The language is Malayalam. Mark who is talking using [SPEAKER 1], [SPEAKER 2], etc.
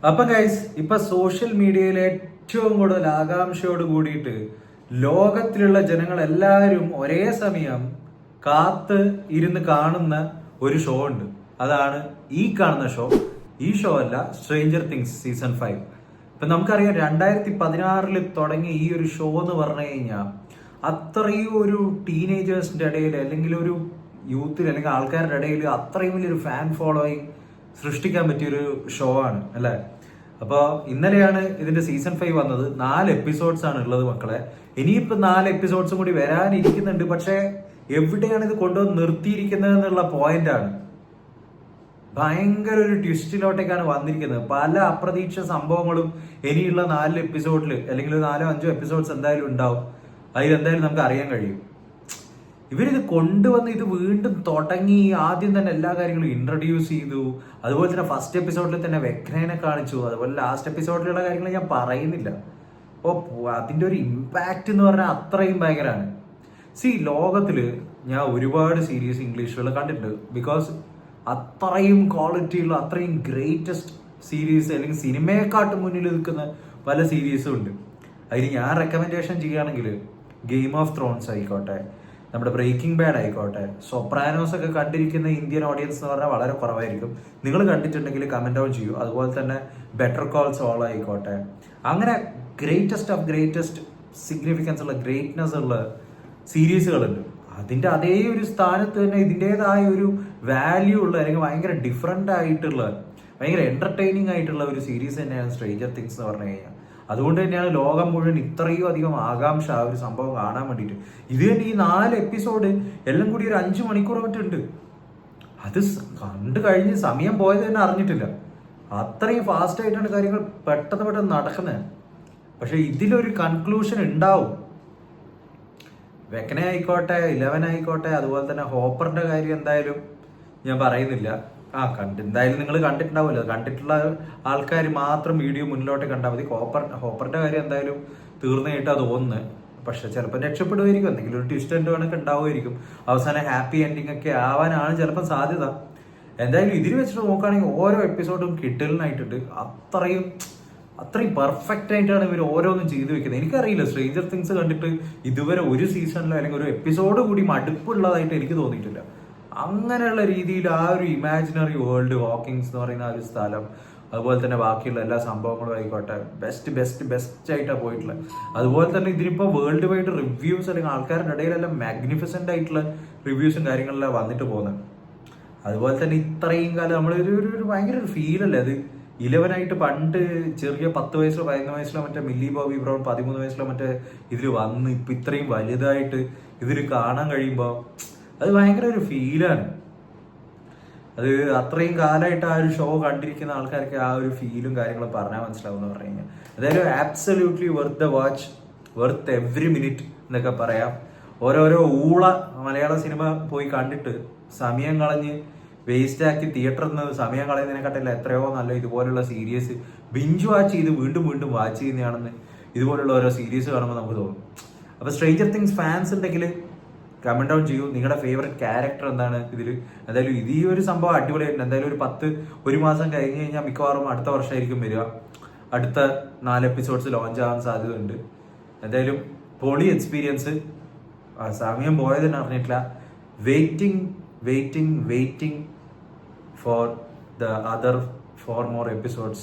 [SPEAKER 1] അപ്പൊ ഗൈസ്, ഇപ്പൊ സോഷ്യൽ മീഡിയയിൽ ഏറ്റവും കൂടുതൽ ആകാംക്ഷയോട് കൂടിയിട്ട് ലോകത്തിലുള്ള ജനങ്ങൾ എല്ലാവരും ഒരേ സമയം കാത്ത് ഇരുന്ന് കാണുന്ന ഒരു ഷോ ഉണ്ട്. അതാണ് ഈ കാണുന്ന ഷോ. ഈ ഷോ അല്ല, സ്ട്രേഞ്ചർ തിങ്സ് സീസൺ 5. ഇപ്പൊ നമുക്കറിയാം 2016 തുടങ്ങിയ ഈ ഒരു ഷോ എന്ന് പറഞ്ഞു കഴിഞ്ഞാൽ അത്രയും ഒരു ടീനേജേഴ്സിന്റെ ഇടയിൽ അല്ലെങ്കിൽ ഒരു യൂത്തിൽ അല്ലെങ്കിൽ ആൾക്കാരുടെ ഇടയിൽ അത്രയും വലിയൊരു ഫാൻ ഫോളോയിങ് സൃഷ്ടിക്കാൻ പറ്റിയൊരു ഷോ ആണ് അല്ലെ. അപ്പോൾ ഇന്നലെയാണ് ഇതിന്റെ സീസൺ 5 വന്നത്. 4 എപ്പിസോഡ്സ് ആണ് ഉള്ളത് മക്കളെ. ഇനിയിപ്പോ 4 എപ്പിസോഡ്സും കൂടി വരാനിരിക്കുന്നുണ്ട്. പക്ഷെ എവിടെയാണ് ഇത് കൊണ്ടുവന്ന് നിർത്തിയിരിക്കുന്നത് എന്നുള്ള പോയിന്റ് ആണ്. ഭയങ്കര ഒരു ട്വിസ്റ്റിലോട്ടേക്കാണ് വന്നിരിക്കുന്നത്. പല അപ്രതീക്ഷിത സംഭവങ്ങളും ഇനിയുള്ള 4 എപ്പിസോഡിൽ അല്ലെങ്കിൽ 4-5 എപ്പിസോഡ്സ് എന്തായാലും ഉണ്ടാവും. അതിലെന്തായാലും നമുക്ക് അറിയാൻ കഴിയും. ഇവരിത് കൊണ്ടുവന്ന് ഇത് വീണ്ടും തുടങ്ങി ആദ്യം തന്നെ എല്ലാ കാര്യങ്ങളും ഇൻട്രൊഡ്യൂസ് ചെയ്തു. അതുപോലെ തന്നെ ഫസ്റ്റ് എപ്പിസോഡിൽ തന്നെ വെക്നേനെ കാണിച്ചു. അതുപോലെ ലാസ്റ്റ് എപ്പിസോഡിലുള്ള കാര്യങ്ങൾ ഞാൻ പറയുന്നില്ല. അപ്പോൾ അതിൻ്റെ ഒരു ഇമ്പാക്റ്റ് എന്ന് പറഞ്ഞാൽ അത്രയും ഭയങ്കരമാണ്. ലോകത്തില് ഞാൻ ഒരുപാട് സീരീസ് ഇംഗ്ലീഷുകൾ കണ്ടിട്ടുണ്ട്. ബിക്കോസ് അത്രയും ക്വാളിറ്റിയുള്ള അത്രയും ഗ്രേറ്റസ്റ്റ് സീരീസ് അല്ലെങ്കിൽ സിനിമയെക്കാട്ടും മുന്നിൽ നിൽക്കുന്ന പല സീരീസും ഉണ്ട്. അതിന് ഞാൻ റെക്കമെൻഡേഷൻ ചെയ്യുകയാണെങ്കിൽ ഗെയിം ഓഫ് ത്രോൺസ് ആയിക്കോട്ടെ, നമ്മുടെ ബ്രേക്കിംഗ് ബാഡ് ആയിക്കോട്ടെ, സൊപ്രാനോസ് ഒക്കെ കണ്ടിരിക്കുന്ന ഇന്ത്യൻ ഓഡിയൻസ് എന്ന് പറഞ്ഞാൽ വളരെ കുറവായിരിക്കും. നിങ്ങൾ കണ്ടിട്ടുണ്ടെങ്കിൽ കമന്റ് ഡൗൺ ചെയ്യൂ. അതുപോലെ തന്നെ ബെറ്റർ കോൾ സോൾ ആയിക്കോട്ടെ, അങ്ങനെ ഗ്രേറ്റസ്റ്റ് ഓഫ് ഗ്രേറ്റസ്റ്റ് സിഗ്നിഫിക്കൻസ് ഉള്ള ഗ്രേറ്റ്നെസ് ഉള്ള സീരീസുകളുണ്ട്. അതിന്റെ അതേ ഒരു സ്ഥാനത്ത് തന്നെ ഇതിൻ്റെതായ ഒരു വാല്യൂ ഉള്ള അല്ലെങ്കിൽ ഭയങ്കര ഡിഫറെന്റ് ആയിട്ടുള്ള ഭയങ്കര എന്റർടൈനിങ് ആയിട്ടുള്ള ഒരു സീരീസ് തന്നെയാണ് സ്ട്രേഞ്ചർ തിങ്സ് എന്ന് പറഞ്ഞു കഴിഞ്ഞാൽ. അതുകൊണ്ട് തന്നെയാണ് ലോകം മുഴുവൻ ഇത്രയും അധികം ആകാംക്ഷ ആ ഒരു സംഭവം കാണാൻ വേണ്ടിയിട്ട്. ഇത് തന്നെ ഈ 4 എപ്പിസോഡ് എല്ലാം കൂടി ഒരു 5 മണിക്കൂർ മറ്റുണ്ട്. അത് കണ്ടു കഴിഞ്ഞ് സമയം പോയത് തന്നെ അറിഞ്ഞിട്ടില്ല. അത്രയും ഫാസ്റ്റ് ആയിട്ടാണ് കാര്യങ്ങൾ പെട്ടെന്ന് നടക്കുന്നത്. പക്ഷെ ഇതിലൊരു കൺക്ലൂഷൻ ഉണ്ടാവും. വെക്കനെ ആയിക്കോട്ടെ, 11 ആയിക്കോട്ടെ, അതുപോലെ തന്നെ ഹോപ്പറിന്റെ കാര്യം എന്തായാലും ഞാൻ പറയുന്നില്ല. എന്തായാലും നിങ്ങൾ കണ്ടിട്ടുണ്ടാവുമല്ലോ. കണ്ടിട്ടുള്ള ആൾക്കാർ മാത്രം വീഡിയോ മുന്നിലോട്ട് കണ്ടാൽ മതി. ഹോപ്പറിന്റെ കാര്യം എന്തായാലും തീർന്നതായിട്ടാ തോന്നുന്നത്. പക്ഷെ ചിലപ്പോൾ രക്ഷപ്പെടുമായിരിക്കും, എന്തെങ്കിലും ഒരു ട്വിസ്റ്റ് എൻഡ് കണക്ക് ഉണ്ടാവുമായിരിക്കും. അവസാനം ഹാപ്പി എൻഡിങ് ഒക്കെ ആവാനാണ് ചിലപ്പോൾ സാധ്യത. എന്തായാലും ഇതിൽ വെച്ചിട്ട് നോക്കുകയാണെങ്കിൽ ഓരോ എപ്പിസോഡും കിട്ടലിനായിട്ടുണ്ട്. അത്രയും പെർഫെക്റ്റ് ആയിട്ടാണ് ഇവർ ഓരോന്നും ചെയ്തു വെക്കുന്നത്. എനിക്കറിയില്ല, സ്ട്രേഞ്ചർ തിങ്സ് കണ്ടിട്ട് ഇതുവരെ ഒരു സീസണിലോ അല്ലെങ്കിൽ ഒരു എപ്പിസോഡ് കൂടി മടുപ്പുള്ളതായിട്ട് എനിക്ക് തോന്നിയിട്ടില്ല. അങ്ങനെയുള്ള രീതിയിൽ ആ ഒരു ഇമാജിനറി വേൾഡ്, ഹോക്കിങ്സ് എന്ന് പറയുന്ന ആ ഒരു സ്ഥലം, അതുപോലെ തന്നെ ബാക്കിയുള്ള എല്ലാ സംഭവങ്ങളും ആയിക്കോട്ടെ, ബെസ്റ്റ് ആയിട്ടാണ് പോയിട്ടുള്ളത്. അതുപോലെ തന്നെ ഇതിനിപ്പോൾ വേൾഡ് വൈഡ് റിവ്യൂസ് അല്ലെങ്കിൽ ആൾക്കാരുടെ ഇടയിലെല്ലാം മാഗ്നിഫിസന്റ് ആയിട്ടുള്ള റിവ്യൂസും കാര്യങ്ങളെല്ലാം വന്നിട്ട് പോകുന്നത്. അതുപോലെ തന്നെ ഇത്രയും കാലം നമ്മൾ ഒരു ഭയങ്കര ഒരു ഫീലല്ലേ അത്. 11 ആയിട്ട് പണ്ട് ചെറിയ 10 വയസ്സിലോ 11 വയസ്സിലോ മറ്റേ മില്ലി ബോബി ബ്രൗൺ 13 വയസ്സിലോ മറ്റേ ഇതിൽ വന്ന് ഇപ്പൊ ഇത്രയും വലുതായിട്ട് ഇതിൽ കാണാൻ കഴിയുമ്പോൾ അത് ഭയങ്കര ഒരു ഫീലാണ്. അത് അത്രയും കാലമായിട്ട് ആ ഒരു ഷോ കണ്ടിരിക്കുന്ന ആൾക്കാർക്ക് ആ ഒരു ഫീലും കാര്യങ്ങളും പറഞ്ഞാൽ മനസ്സിലാവും എന്ന് പറഞ്ഞു കഴിഞ്ഞാൽ. അതായത് absolutely Worth the watch, Worth every minute എന്നൊക്കെ പറയാം. ഓരോരോ മലയാള സിനിമ പോയി കണ്ടിട്ട് സമയം കളഞ്ഞ് വേസ്റ്റ് ആക്കി തിയേറ്ററിൽ നിന്ന് സമയം കളയുന്നതിനെക്കാട്ടില്ല എത്രയോ നല്ല ഇതുപോലുള്ള സീരീസ് ബിഞ്ച് വാച്ച് ചെയ്ത് വീണ്ടും വാച്ച് ചെയ്യുന്നതാണെന്ന് ഇതുപോലുള്ള ഓരോ സീരീസ് കാണുമ്പോൾ നമുക്ക് തോന്നും. അപ്പൊ സ്ട്രേഞ്ചർ തിങ്സ് ഫാൻസ് ഉണ്ടെങ്കിൽ കമന്റ് ഡൗൺ ചെയ്യൂ. നിങ്ങളുടെ ഫേവറേറ്റ് ക്യാരക്ടർ എന്താണ് ഇതിൽ. എന്തായാലും ഈ ഒരു സംഭവം അടിപൊളിയായിട്ടുണ്ട്. എന്തായാലും ഒരു മാസം കഴിഞ്ഞ് കഴിഞ്ഞാൽ മിക്കവാറും അടുത്ത വർഷമായിരിക്കും വരിക. അടുത്ത 4 എപ്പിസോഡ്സ് ലോഞ്ച് ആവാൻ സാധ്യതയുണ്ട്. എന്തായാലും പൊളി എക്സ്പീരിയൻസ്. സമയം പോയതെന്ന് അറിഞ്ഞിട്ടില്ല. Waiting for the other 4 more episodes.